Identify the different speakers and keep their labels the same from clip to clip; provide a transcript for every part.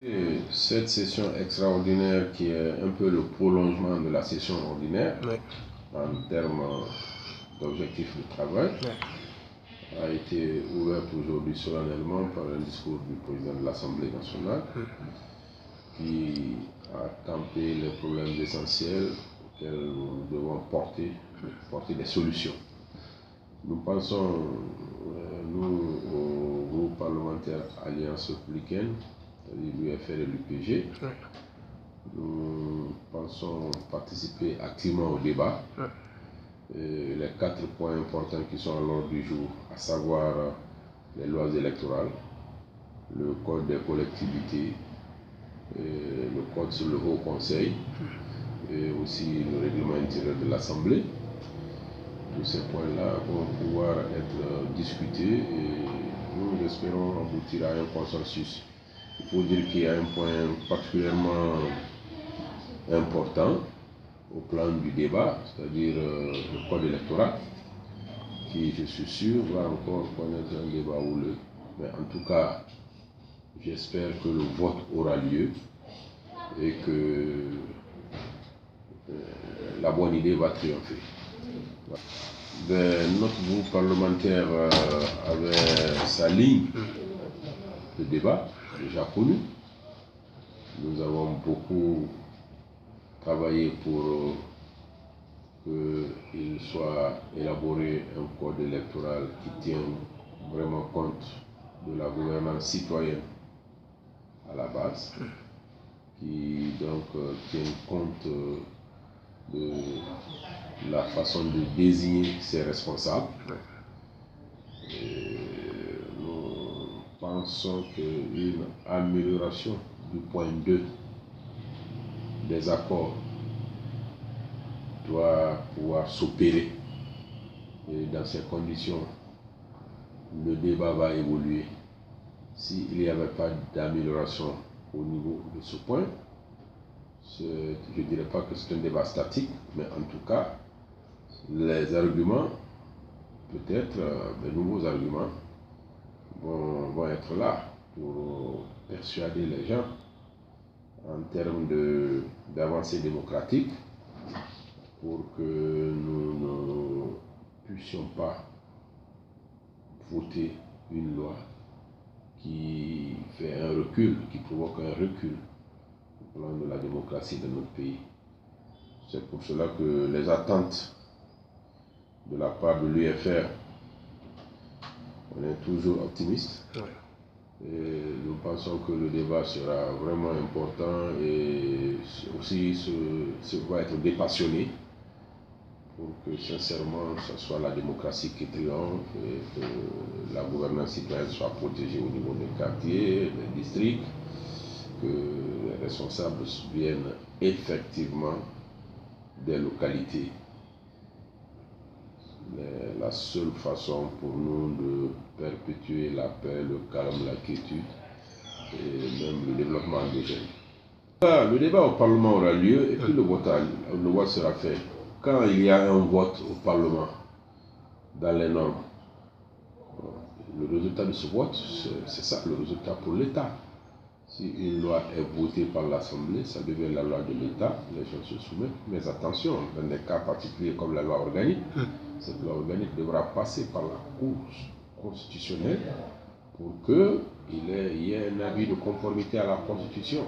Speaker 1: Et cette session extraordinaire qui est un peu le prolongement de la session ordinaire en termes d'objectifs de travail a été ouverte aujourd'hui solennellement par un discours du président de l'Assemblée nationale qui a campé les problèmes essentiels auxquels nous devons porter des solutions. Nous pensons, nous, au groupe parlementaire Alliance républicaine, l'UFR et l'UPG, nous pensons participer activement au débat. Les 4 points importants qui sont à l'ordre du jour, à savoir les lois électorales, le code des collectivités, le code sur le Haut Conseil et aussi le règlement intérieur de l'Assemblée. Tous ces points-là vont pouvoir être discutés et nous espérons aboutir à un consensus. Il faut dire qu'il y a un point particulièrement important au plan du débat, c'est-à-dire le code électoral, qui, je suis sûr, va encore connaître un débat houleux. Mais en tout cas, j'espère que le vote aura lieu et que la bonne idée va triompher. Notre groupe parlementaire avait sa ligne de débat déjà connue. Nous avons beaucoup travaillé pour qu'il soit élaboré un code électoral qui tienne vraiment compte de la gouvernance citoyenne à la base, qui donc tienne compte de la façon de désigner ses responsables. Et nous pensons qu'une amélioration du point 2 des accords doit pouvoir s'opérer. Et dans ces conditions, le débat va évoluer. S'il n'y avait pas d'amélioration au niveau de ce point, je ne dirais pas que c'est un débat statique, mais en tout cas, les arguments, peut-être de nouveaux arguments, vont être là pour persuader les gens en termes d'avancée démocratique pour que nous ne puissions pas voter une loi qui fait un recul, qui provoque un recul au plan de la démocratie de notre pays. C'est pour cela que les attentes de la part de l'UFR, on est toujours optimiste. Et nous pensons que le débat sera vraiment important et aussi va être dépassionné pour que sincèrement ce soit la démocratie qui triomphe et que la gouvernance citoyenne soit protégée au niveau des quartiers, des districts, que les responsables viennent effectivement des localités. Mais la seule façon pour nous de perpétuer la paix, le calme, la quiétude et même le développement endogène. Le débat au Parlement aura lieu et puis le vote sera fait. Quand il y a un vote au Parlement dans les normes, le résultat de ce vote, c'est ça le résultat pour l'État. Si une loi est votée par l'Assemblée, ça devient la loi de l'État, les gens se soumettent. Mais attention, dans des cas particuliers comme la loi organique, cette loi organique devra passer par la Cour constitutionnelle pour qu'il y ait un avis de conformité à la Constitution.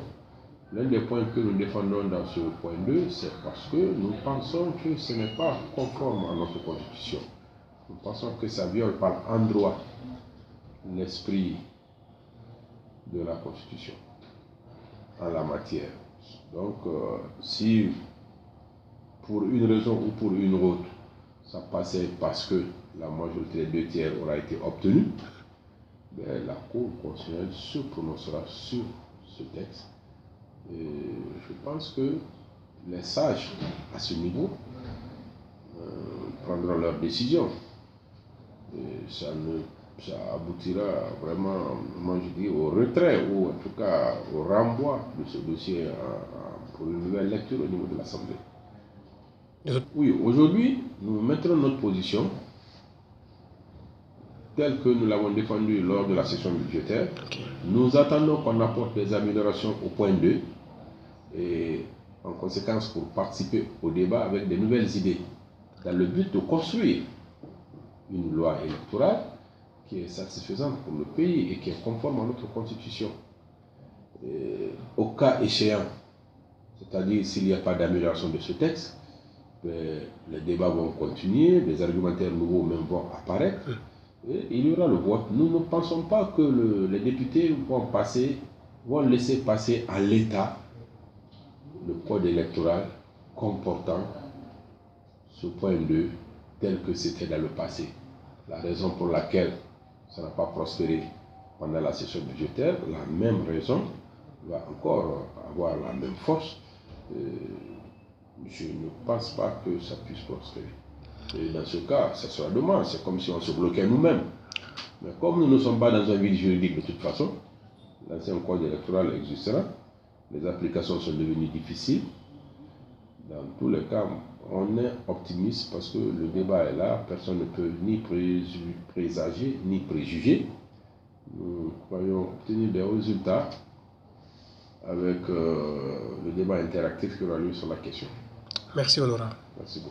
Speaker 1: L'un des points que nous défendons dans ce point 2, c'est parce que nous pensons que ce n'est pas conforme à notre Constitution. Nous pensons que ça viole par endroit l'esprit de la Constitution en la matière. Donc, si pour une raison ou pour une autre, ça passait parce que la majorité des 2/3 aura été obtenue, la Cour constitutionnelle se prononcera sur ce texte. Et je pense que les sages à ce niveau prendront leurs décisions. Et ça aboutira vraiment, moi je dis, au retrait ou en tout cas au renvoi de ce dossier pour une nouvelle lecture au niveau de l'Assemblée. Oui, aujourd'hui, nous mettrons notre position tel que nous l'avons défendu lors de la session budgétaire. Nous attendons qu'on apporte des améliorations au point 2 et en conséquence pour participer au débat avec de nouvelles idées dans le but de construire une loi électorale qui est satisfaisante pour le pays et qui est conforme à notre constitution. Et au cas échéant, c'est-à-dire s'il n'y a pas d'amélioration de ce texte, les débats vont continuer, des argumentaires nouveaux même vont apparaître et il y aura le vote. Nous ne pensons pas que les députés vont laisser passer à l'État le code électoral comportant ce point 2 tel que c'était dans le passé. La raison pour laquelle ça n'a pas prospéré pendant la session budgétaire, la même raison va encore avoir la même force. Je ne pense pas que ça puisse prospérer. Et dans ce cas, ça sera dommage. C'est comme si on se bloquait nous-mêmes. Mais comme nous ne sommes pas dans un vide juridique de toute façon, l'ancien code électoral existera, les applications sont devenues difficiles. Dans tous les cas, on est optimiste parce que le débat est là, personne ne peut ni présager ni préjuger. Nous croyons obtenir des résultats avec le débat interactif qui aura lieu sur la question.
Speaker 2: Merci, honorable.
Speaker 1: Merci beaucoup.